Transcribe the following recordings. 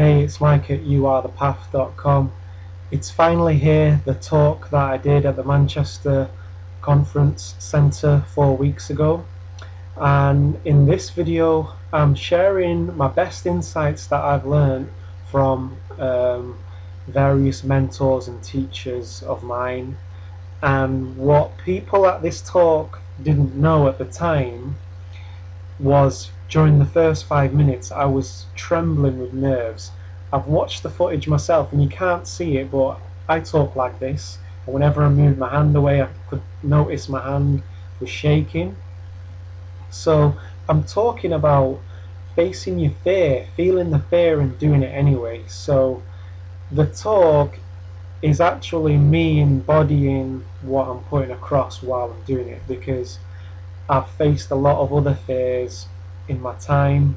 Hey, it's Mike at youarethepath.com. It's finally here, the talk that I did at the Manchester Conference Centre 4 weeks ago. And in this video, I'm sharing my best insights that I've learned from various mentors and teachers of mine. And what people at this talk didn't know at the time was during the first 5 minutes I was trembling with nerves. I've watched the footage myself and you can't see it, but I talk like this, and whenever I moved my hand away I could notice my hand was shaking. So I'm talking about facing your fear, feeling the fear and doing it anyway. So the talk is actually me embodying what I'm putting across while I'm doing it, because I've faced a lot of other fears in my time.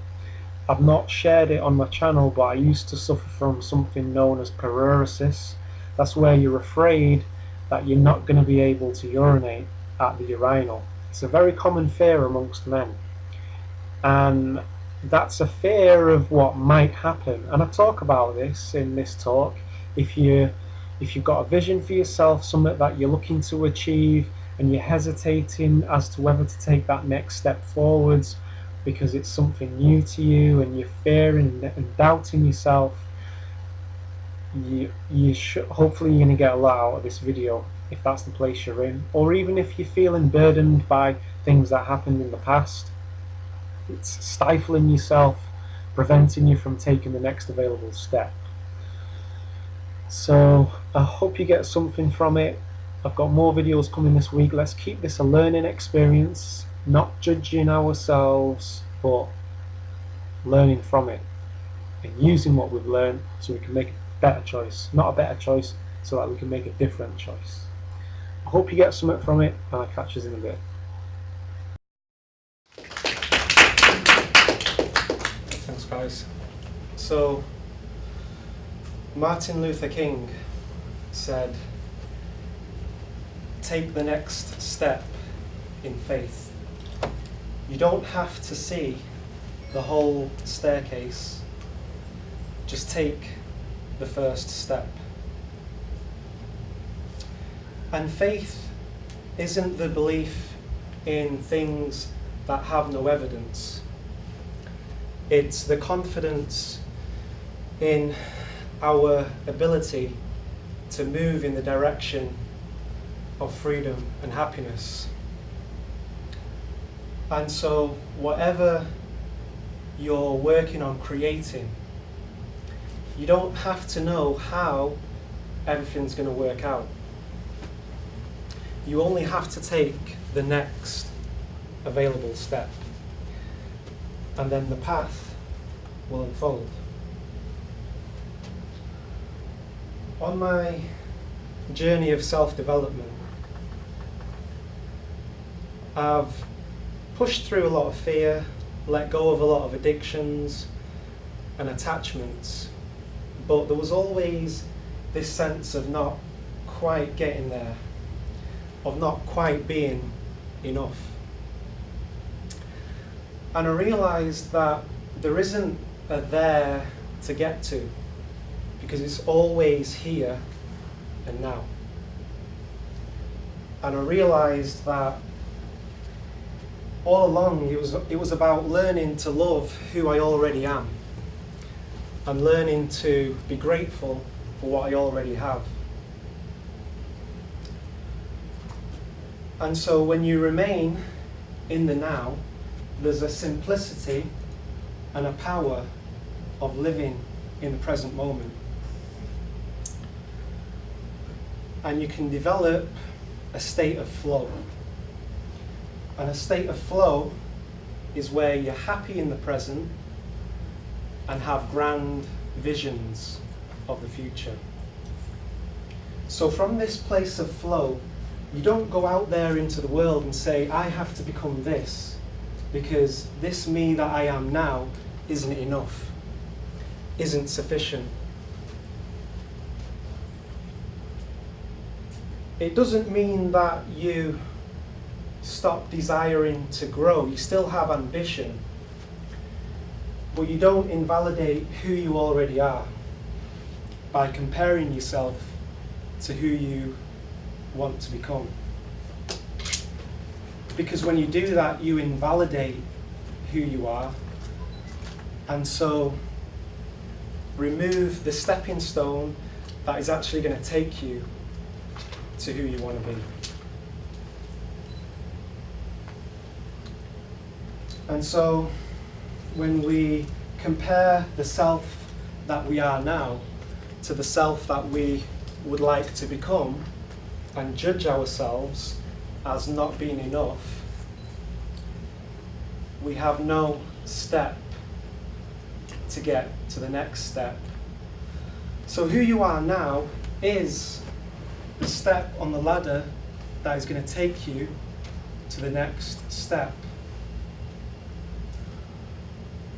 I've not shared it on my channel, but I used to suffer from something known as paralysis. That's where you're afraid that you're not going to be able to urinate at the urinal. It's a very common fear amongst men, and that's a fear of what might happen. And I talk about this in this talk. If you've got a vision for yourself, something that you're looking to achieve, and you're hesitating as to whether to take that next step forwards because it's something new to you, and you're fearing and doubting yourself, hopefully you're going to get a lot out of this video if that's the place you're in. Or even if you're feeling burdened by things that happened in the past, it's stifling yourself, preventing you from taking the next available step. So I hope you get something from it. I've got more videos coming this week. Let's keep this a learning experience, not judging ourselves, but learning from it and using what we've learned so we can make a better choice. Not a better choice, so that we can make a different choice. I hope you get something from it, and I'll catch you in a bit. Thanks, guys. So Martin Luther King said, take the next step in faith. You don't have to see the whole staircase, just take the first step. And faith isn't the belief in things that have no evidence. It's the confidence in our ability to move in the direction of freedom and happiness. And so whatever you're working on creating, you don't have to know how everything's going to work out. You only have to take the next available step, and then the path will unfold. On my journey of self-development, I've pushed through a lot of fear, let go of a lot of addictions and attachments, but there was always this sense of not quite getting there, of not quite being enough. And I realised that there isn't a there to get to, because it's always here and now. And I realised that all along it was about learning to love who I already am, and learning to be grateful for what I already have. And so when you remain in the now, there's a simplicity and a power of living in the present moment. And you can develop a state of flow. And a state of flow is where you're happy in the present and have grand visions of the future. So from this place of flow, you don't go out there into the world and say, I have to become this, because this me that I am now isn't enough, isn't sufficient. It doesn't mean that you stop desiring to grow. You still have ambition. But you don't invalidate who you already are by comparing yourself to who you want to become. Because when you do that, you invalidate who you are, and so remove the stepping stone that is actually going to take you to who you want to be. And so when we compare the self that we are now to the self that we would like to become, and judge ourselves as not being enough, we have no step to get to the next step. So who you are now is the step on the ladder that is going to take you to the next step.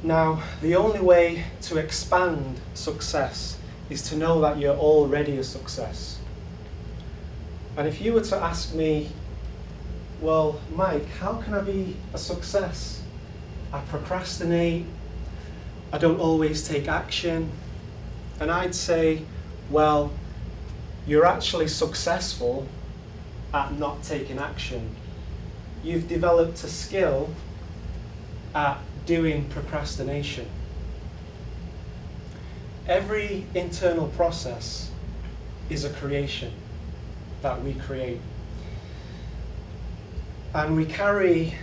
Now, the only way to expand success is to know that you're already a success. And if you were to ask me, well, Mike, how can I be a success? I procrastinate, I don't always take action. And I'd say, well, you're actually successful at not taking action. You've developed a skill at doing procrastination. Every internal process is a creation that we create. And we carry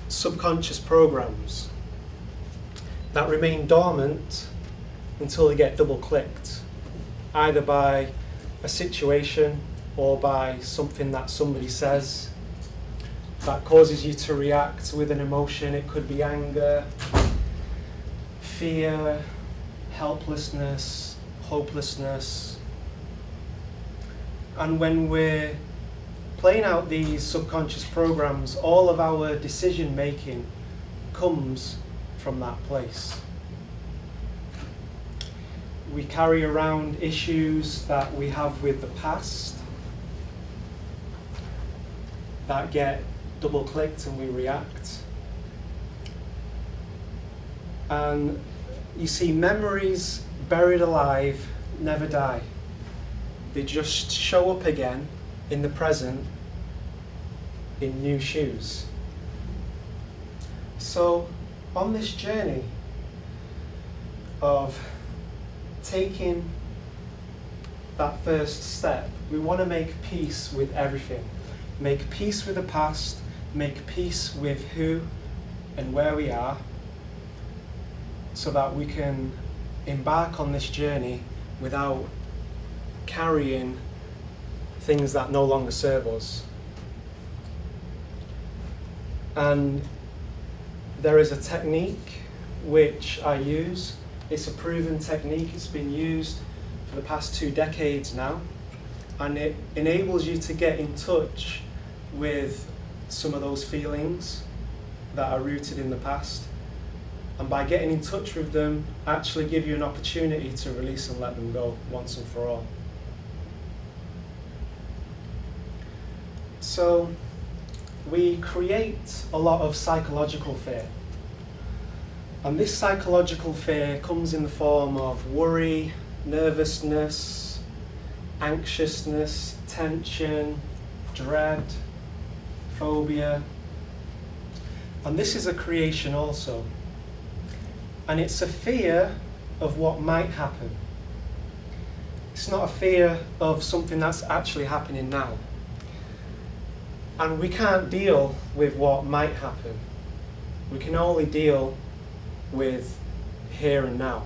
subconscious programs that remain dormant until they get double-clicked, either by a situation or by something that somebody says that causes you to react with an emotion. It could be anger, fear, helplessness, hopelessness. And when we're playing out these subconscious programs, all of our decision making comes from that place. We carry around issues that we have with the past that get double clicked and we react. And you see, memories buried alive never die. They just show up again in the present in new shoes. So on this journey of taking that first step, we want to make peace with everything. Make peace with the past, make peace with who and where we are, so that we can embark on this journey without carrying things that no longer serve us. And there is a technique which I use. It's a proven technique. It's been used for the past 2 decades now, and it enables you to get in touch with some of those feelings that are rooted in the past, and by getting in touch with them, actually give you an opportunity to release and let them go once and for all. So we create a lot of psychological fear. And this psychological fear comes in the form of worry, nervousness, anxiousness, tension, dread, phobia. And this is a creation also. And it's a fear of what might happen. It's not a fear of something that's actually happening now. And we can't deal with what might happen. We can only deal with here and now.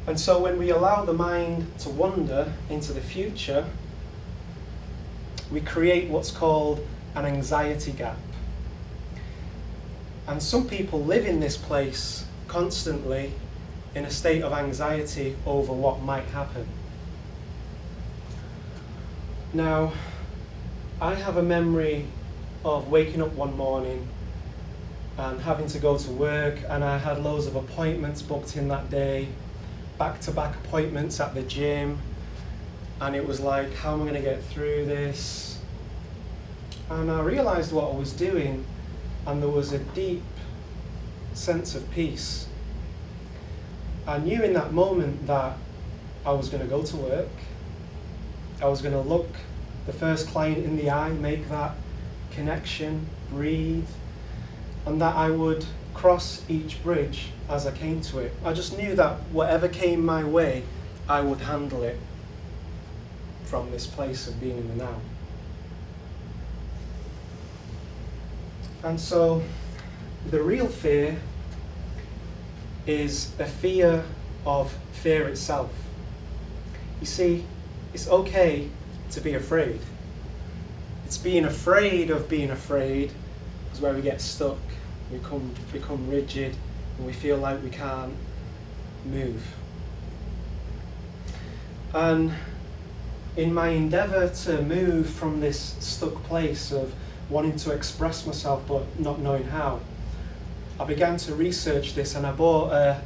And so when we allow the mind to wander into the future, we create what's called an anxiety gap. And some people live in this place constantly in a state of anxiety over what might happen. Now, I have a memory of waking up one morning and having to go to work, and I had loads of appointments booked in that day, back-to-back appointments at the gym, and it was like, how am I going to get through this? And I realized what I was doing, and there was a deep sense of peace. I knew in that moment that I was going to go to work, I was going to look the first client in the eye, make that connection, breathe, and that I would cross each bridge as I came to it. I just knew that whatever came my way, I would handle it from this place of being in the now. And so the real fear is a fear of fear itself. You see, it's okay to be afraid. It's being afraid of being afraid is where we get stuck. We become rigid and we feel like we can't move. And in my endeavour to move from this stuck place of wanting to express myself but not knowing how, I began to research this, and I bought a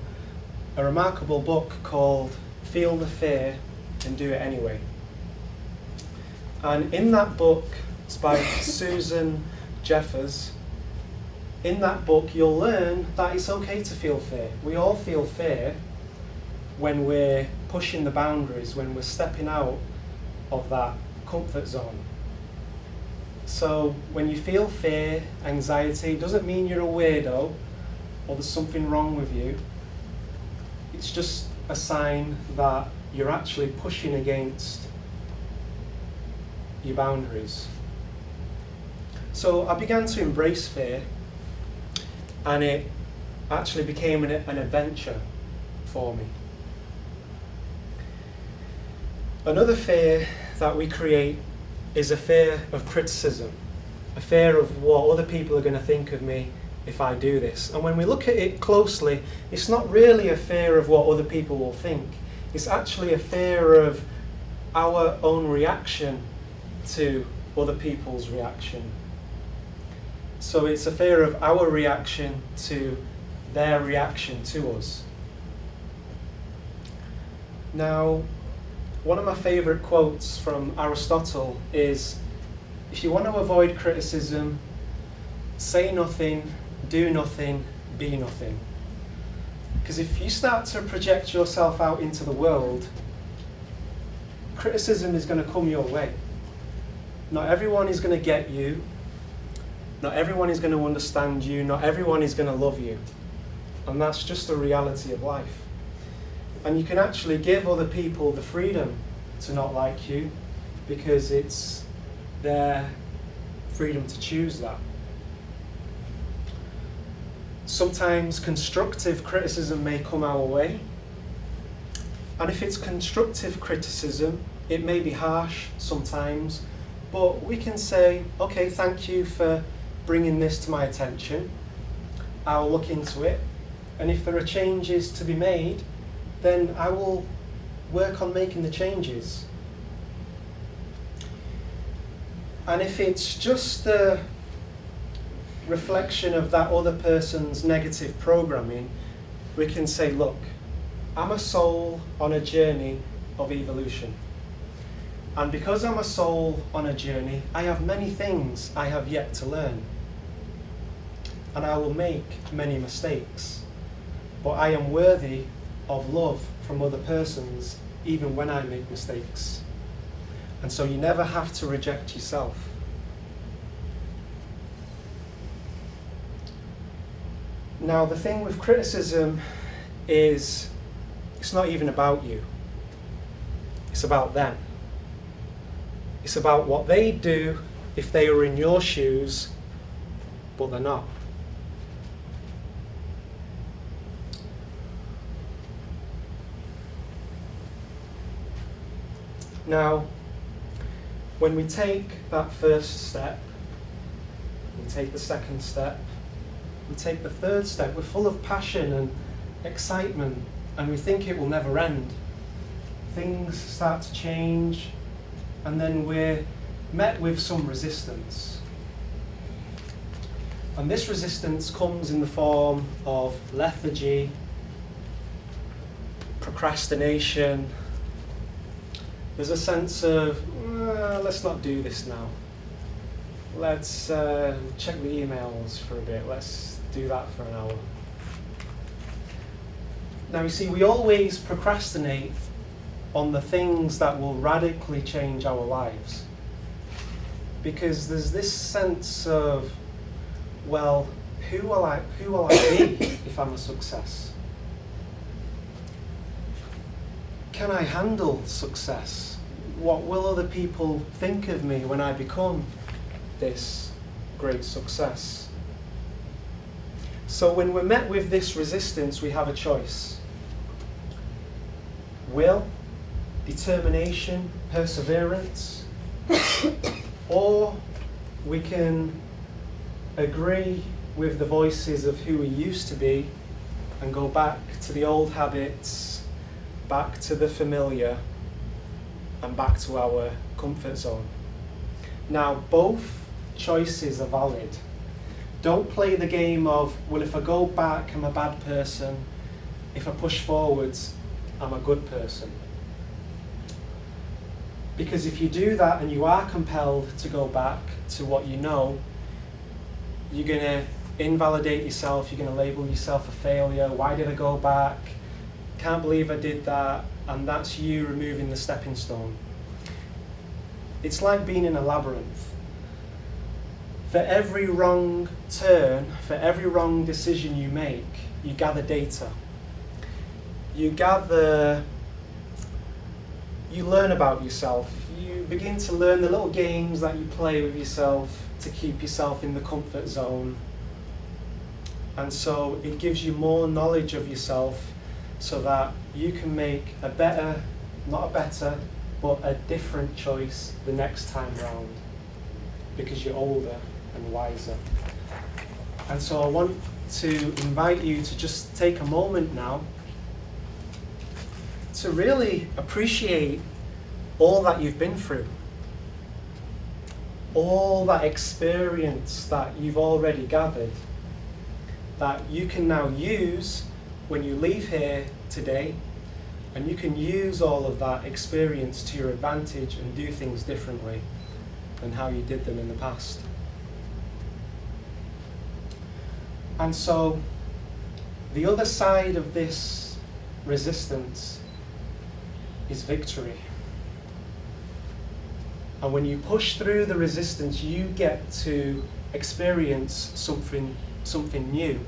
remarkable book called Feel the Fear and Do It Anyway. And in that book, it's by Susan Jeffers. In that book, you'll learn that it's okay to feel fear. We all feel fear when we're pushing the boundaries, when we're stepping out of that comfort zone. So when you feel fear, anxiety, it doesn't mean you're a weirdo or there's something wrong with you. It's just a sign that you're actually pushing against your boundaries. So I began to embrace fear, and it actually became an adventure for me. Another fear that we create is a fear of criticism, a fear of what other people are going to think of me if I do this. And when we look at it closely, it's not really a fear of what other people will think. It's actually a fear of our own reaction to other people's reaction. So it's a fear of our reaction to their reaction to us. Now, one of my favourite quotes from Aristotle is, if you want to avoid criticism, say nothing, do nothing, be nothing. Because if you start to project yourself out into the world, criticism is going to come your way. Not everyone is going to get you. Not everyone is going to understand you. Not everyone is going to love you. And that's just the reality of life. And you can actually give other people the freedom to not like you, because it's their freedom to choose that. Sometimes constructive criticism may come our way. And if it's constructive criticism, it may be harsh sometimes, but we can say, okay, thank you for bringing this to my attention. I'll look into it. And if there are changes to be made, then I will work on making the changes. And if it's just a reflection of that other person's negative programming, we can say, look, I'm a soul on a journey of evolution. And because I'm a soul on a journey, I have many things I have yet to learn. And I will make many mistakes. But I am worthy of love from other persons, even when I make mistakes. And so you never have to reject yourself. Now, the thing with criticism is it's not even about you. It's about them. It's about what they do if they were in your shoes, but they're not. Now, when we take that first step, we take the second step, we take the third step, we're full of passion and excitement, and we think it will never end. Things start to change, and then we're met with some resistance. And this resistance comes in the form of lethargy, procrastination. There's a sense of, let's not do this now. Let's check the emails for a bit. Let's do that for an hour. Now you see, we always procrastinate on the things that will radically change our lives. Because there's this sense of, well, who will I be if I'm a success? Can I handle success? What will other people think of me when I become this great success? So when we're met with this resistance, we have a choice. Will, determination, perseverance, or we can agree with the voices of who we used to be and go back to the old habits, back to the familiar, and back to our comfort zone. Now, both choices are valid. Don't play the game of, well, if I go back, I'm a bad person. If I push forwards, I'm a good person. Because if you do that and you are compelled to go back to what you know, you're going to invalidate yourself, you're going to label yourself a failure. Why did I go back? Can't believe I did that. And that's you removing the stepping stone. It's like being in a labyrinth. For every wrong turn, for every wrong decision you make, you gather data. You learn about yourself. You begin to learn the little games that you play with yourself to keep yourself in the comfort zone. And so it gives you more knowledge of yourself so that you can make a better, not a better, but a different choice the next time round, because you're older and wiser. And so I want to invite you to just take a moment now to really appreciate all that you've been through, all that experience that you've already gathered, that you can now use when you leave here today, and you can use all of that experience to your advantage and do things differently than how you did them in the past. And so the other side of this resistance is victory. And when you push through the resistance, you get to experience something new,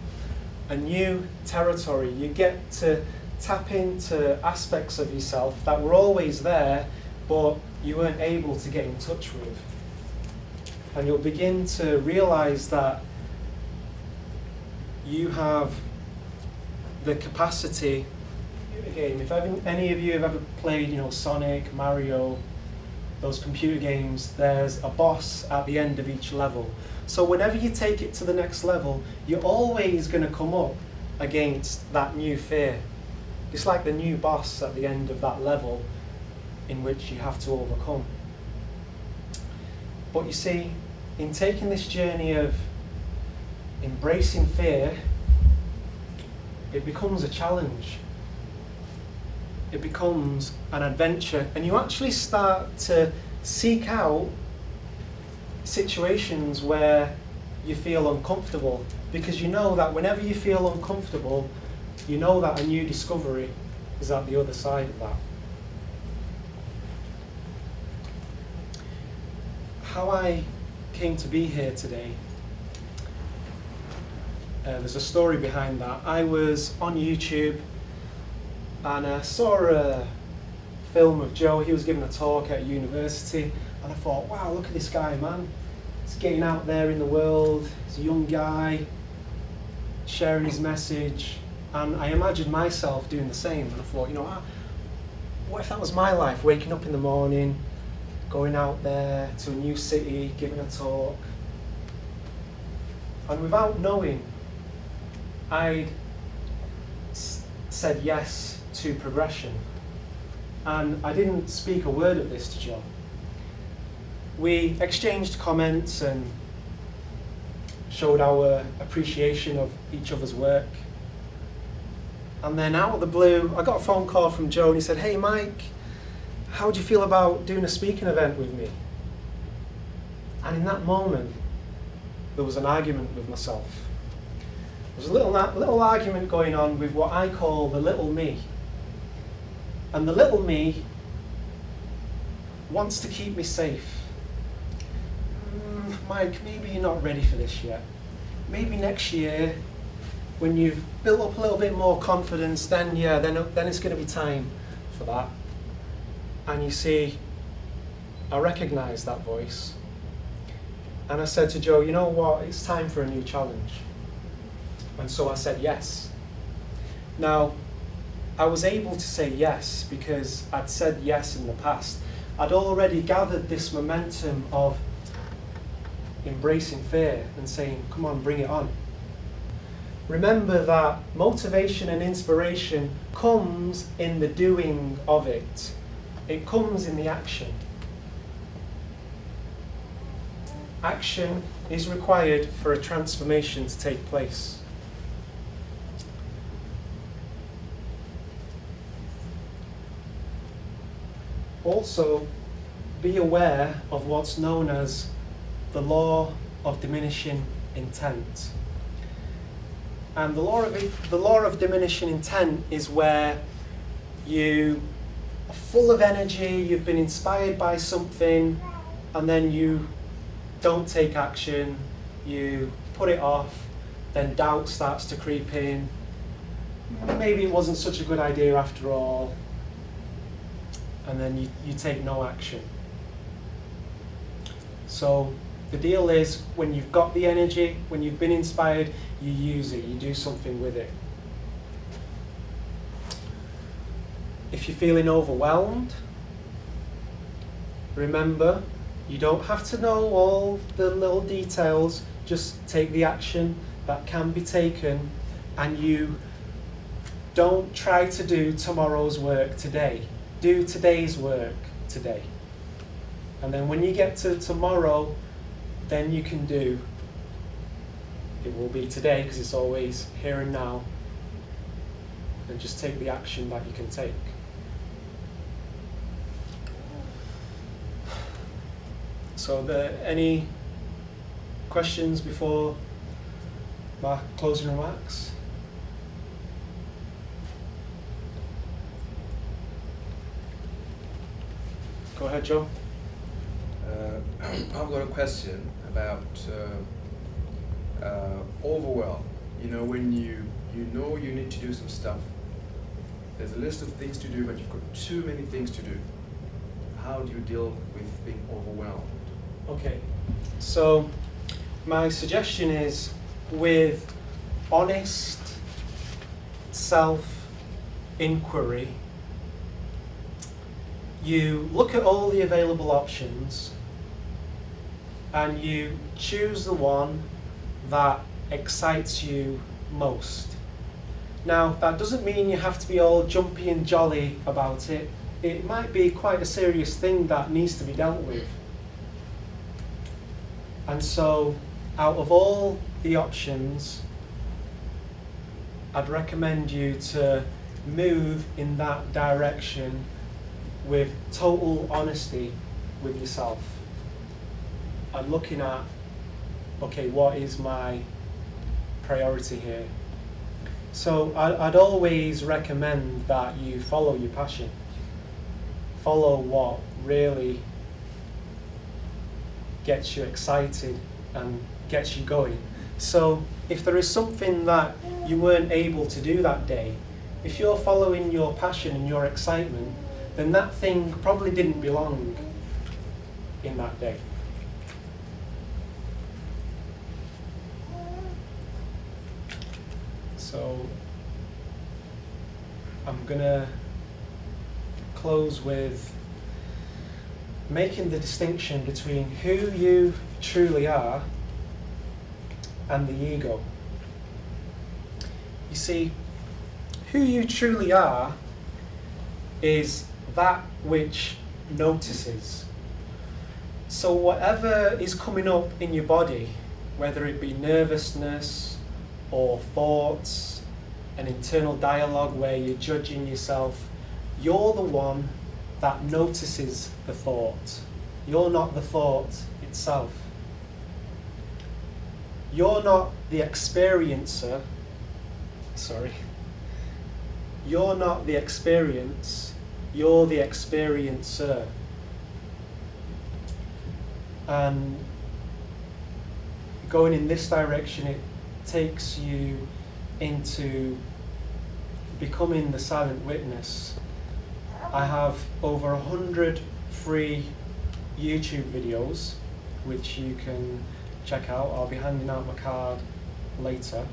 a new territory. You get to tap into aspects of yourself that were always there, but you weren't able to get in touch with. And you'll begin to realize that you have the capacity. Game. If any of you have ever played, Sonic, Mario, those computer games, there's a boss at the end of each level. So whenever you take it to the next level, you're always going to come up against that new fear. It's like the new boss at the end of that level in which you have to overcome. But you see, in taking this journey of embracing fear, it becomes a challenge. It becomes an adventure, and you actually start to seek out situations where you feel uncomfortable, because you know that whenever you feel uncomfortable, you know that a new discovery is at the other side of that. How I came to be here today, there's a story behind that. I was on YouTube and I saw a film of Joe. He was giving a talk at university, and I thought, wow, look at this guy, man. He's getting out there in the world. He's a young guy, sharing his message. And I imagined myself doing the same. And I thought, what if that was my life? Waking up in the morning, going out there to a new city, giving a talk. And without knowing, I'd said yes to progression. And I didn't speak a word of this to John. We exchanged comments and showed our appreciation of each other's work. And then out of the blue, I got a phone call from Joe, and he said, "Hey Mike, how do you feel about doing a speaking event with me?" And in that moment, there was an argument with myself. There's a little argument going on with what I call the little me. And the little me wants to keep me safe. Mike, maybe you're not ready for this yet. Maybe next year, when you've built up a little bit more confidence, then it's going to be time for that. And you see, I recognised that voice. And I said to Joe, you know what, it's time for a new challenge. And so I said yes. Now, I was able to say yes because I'd said yes in the past. I'd already gathered this momentum of embracing fear and saying, come on, bring it on. Remember that motivation and inspiration comes in the doing of it. It comes in the action. Action is required for a transformation to take place. Also, be aware of what's known as the law of diminishing intent. And the law of diminishing intent is where you are full of energy, you've been inspired by something, and then you don't take action, you put it off, then doubt starts to creep in. Maybe it wasn't such a good idea after all, and then you take no action. So the deal is, when you've got the energy, when you've been inspired, you use it, you do something with it. If you're feeling overwhelmed, remember, you don't have to know all the little details, just take the action that can be taken, and you don't try to do tomorrow's work today. Do today's work today. And then when you get to tomorrow, then you can do, it will be today because it's always here and now, and just take the action that you can take. So any questions before my closing remarks? Go ahead, Joe. I've got a question about overwhelm. You know, when you know you need to do some stuff, there's a list of things to do, but you've got too many things to do. How do you deal with being overwhelmed? Okay, so my suggestion is, with honest self-inquiry, you look at all the available options and you choose the one that excites you most. Now, that doesn't mean you have to be all jumpy and jolly about it. It might be quite a serious thing that needs to be dealt with. And so, out of all the options, I'd recommend you to move in that direction with total honesty with yourself and looking at, okay, what is my priority here? So I'd always recommend that you follow your passion. Follow what really gets you excited and gets you going. So if there is something that you weren't able to do that day, if you're following your passion and your excitement, then that thing probably didn't belong in that day. So I'm gonna close with making the distinction between who you truly are and the ego. You see, who you truly are is that which notices. So whatever is coming up in your body, whether it be nervousness or thoughts, an internal dialogue where you're judging yourself, you're the one that notices the thought. You're not the thought itself. You're not the experiencer sorry. You're not the experience, you're the experiencer. And going in this direction, it takes you into becoming the silent witness. I have over 100 free YouTube videos which you can check out. I'll be handing out my card later.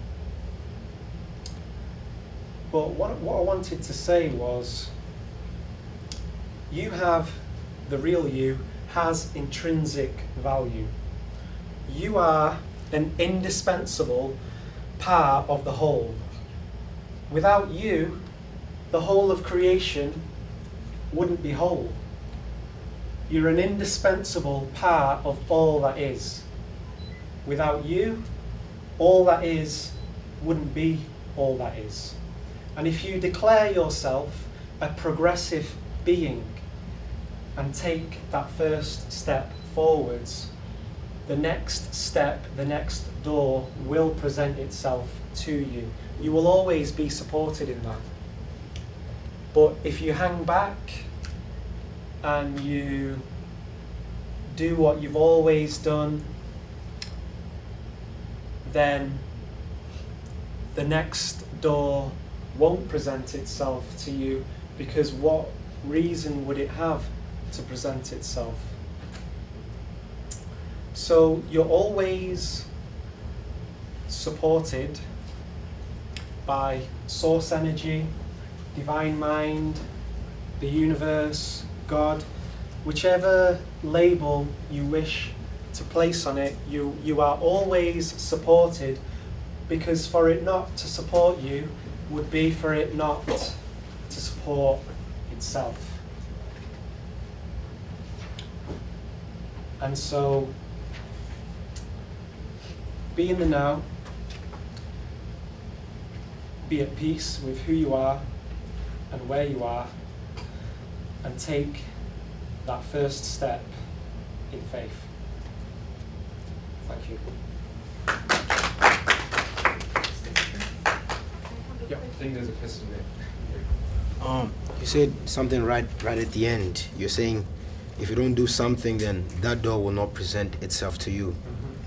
But what I wanted to say was, you have, the real you has intrinsic value. You are an indispensable part of the whole. Without you, the whole of creation wouldn't be whole. You're an indispensable part of all that is. Without you, all that is wouldn't be all that is. And if you declare yourself a progressive being and take that first step forwards, the next step, the next door will present itself to you. You will always be supported in that. But if you hang back and you do what you've always done, then the next door won't present itself to you, because what reason would it have to present itself? So you're always supported by source energy, divine mind, the universe, God, whichever label you wish to place on it, you are always supported, because for it not to support you would be for it not to support itself. And so, be in the now, be at peace with who you are and where you are, and take that first step in faith. Thank you. Yeah, I think there's a question there. You said something right at the end. You're saying if you don't do something, then that door will not present itself to you.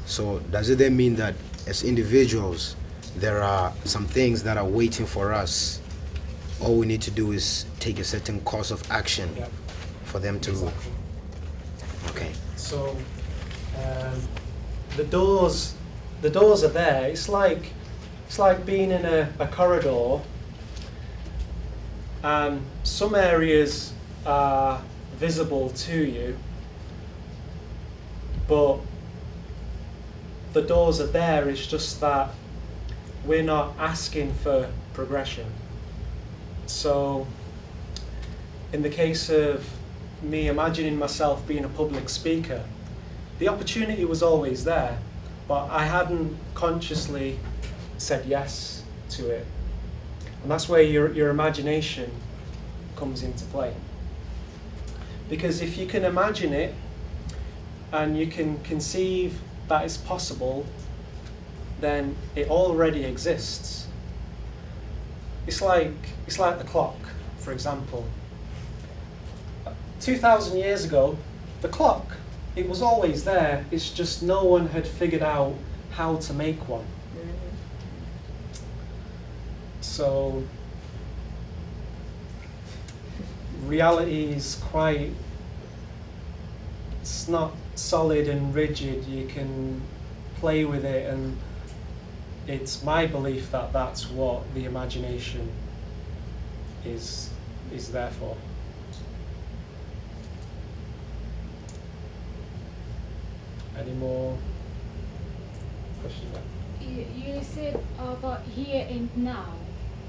So does it then mean that as individuals, there are some things that are waiting for us? All we need to do is take a certain course of action for them to... Exactly. Okay. So the doors are there. It's like being in a corridor, and some areas are visible to you, but the doors are there. It's just that we're not asking for progression. So in the case of me imagining myself being a public speaker, the opportunity was always there, but I hadn't consciously said yes to it. And that's where your imagination comes into play. Because if you can imagine it and you can conceive that it's possible, then it already exists. It's like the clock, for example. 2,000 years ago, the clock, it was always there. It's just no one had figured out how to make one. So reality is quite, it's not solid and rigid. You can play with it, and it's my belief that that's what the imagination is there for. Any more questions? You said about here and now,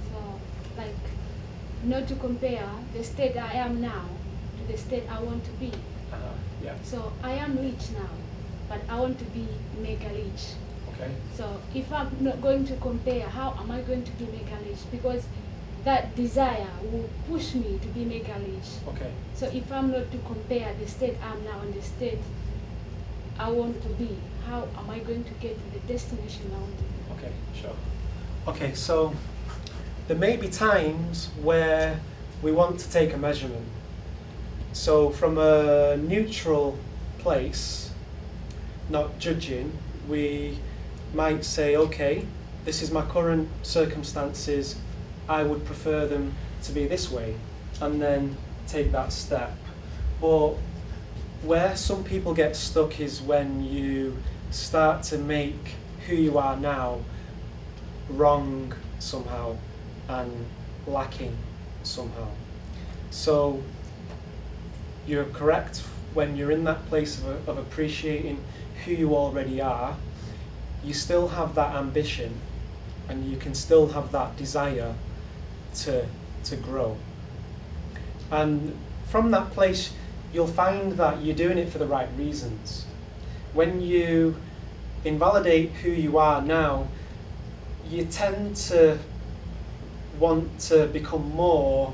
so like not to compare the state I am now to the state I want to be. Yeah. So I am rich now, but I want to be mega rich. Okay. So if I'm not going to compare, how am I going to be mega rich? Because that desire will push me to be mega rich. Okay. So if I'm not to compare the state I'm now and the state I want to be, how am I going to get to the destination I want to be? Okay, sure. Okay, so there may be times where we want to take a measurement. So from a neutral place, not judging, we might say, okay, this is my current circumstances, I would prefer them to be this way, and then take that step. But where some people get stuck is when you start to make who you are now wrong somehow and lacking somehow. So you're correct when you're in that place of appreciating who you already are. You still have that ambition and you can still have that desire to grow. And from that place, you'll find that you're doing it for the right reasons. When you invalidate who you are now, you tend to want to become more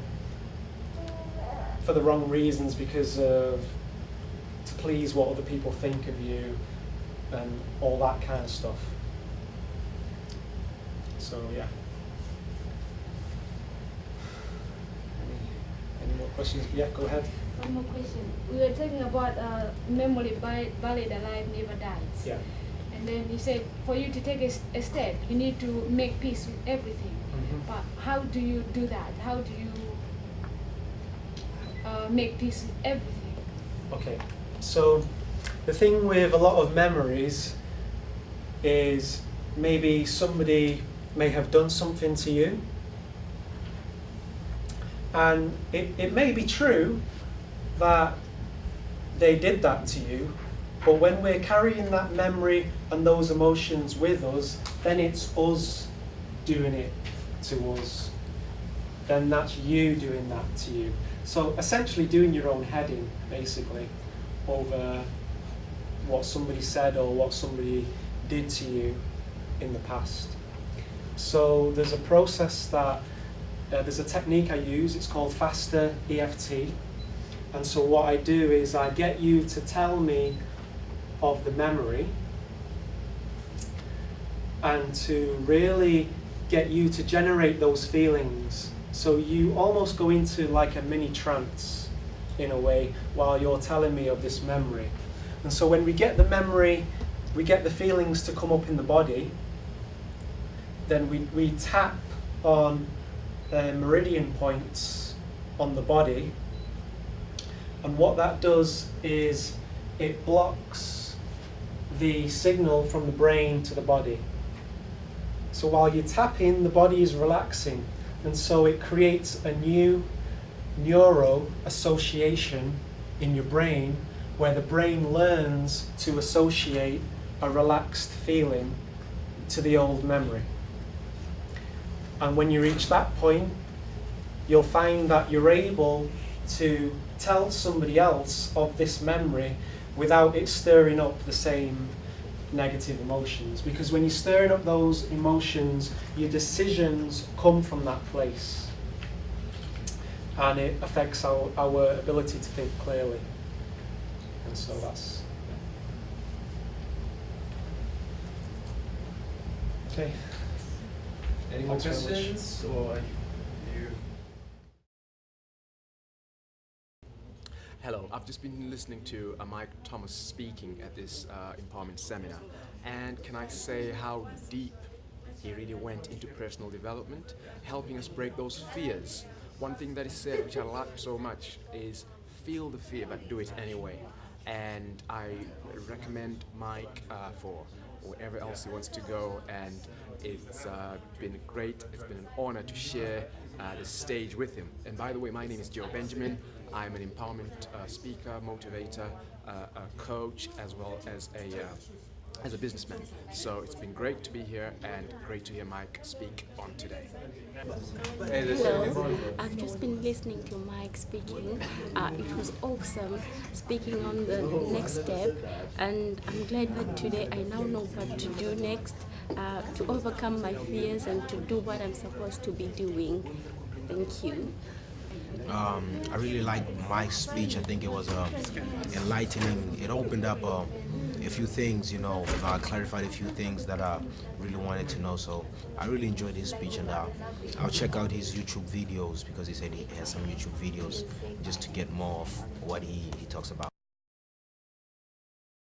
for the wrong reasons, because of to please what other people think of you and all that kind of stuff. So yeah. Any more questions? Yeah, go ahead. One more question. We were talking about memory buried alive never dies. Yeah. And then you said for you to take a step, you need to make peace with everything. Mm-hmm. But how do you do that? How do you make peace with everything? Okay, so the thing with a lot of memories is maybe somebody may have done something to you, and it may be true that they did that to you, but when we're carrying that memory and those emotions with us, then it's us doing it to us. Then that's you doing that to you. So essentially doing your own head in, basically, over what somebody said or what somebody did to you in the past. So there's a process that, there's a technique I use, it's called faster EFT. And so what I do is I get you to tell me of the memory and to really get you to generate those feelings. So you almost go into like a mini trance in a way while you're telling me of this memory. And so when we get the memory, we get the feelings to come up in the body, then we tap on meridian points on the body. And what that does is it blocks the signal from the brain to the body. So while you tap in, the body is relaxing. And so it creates a new neuro association in your brain where the brain learns to associate a relaxed feeling to the old memory. And when you reach that point, you'll find that you're able to tell somebody else of this memory without it stirring up the same negative emotions. Because when you're stirring up those emotions, your decisions come from that place. And it affects our ability to think clearly. And so that's... Okay. Any more Thanks very much. questions? Or you? Hello, I've just been listening to Mike Thomas speaking at this empowerment seminar, and can I say how deep he really went into personal development, helping us break those fears. One thing that he said, which I like so much, is feel the fear but do it anyway. And I recommend Mike for wherever else he wants to go, and it's been great, it's been an honor to share the stage with him. And by the way, my name is Joe Benjamin. I'm an empowerment speaker, motivator, a coach, as well as a businessman. So it's been great to be here and great to hear Mike speak on today. Hello, I've just been listening to Mike speaking. It was awesome speaking on the next step, and I'm glad that today I now know what to do next to overcome my fears and to do what I'm supposed to be doing. Thank you. I really liked Mike's speech. I think it was enlightening. It opened up a few things, clarified a few things that I really wanted to know. So I really enjoyed his speech, and I'll check out his YouTube videos, because he said he has some YouTube videos just to get more of what he talks about.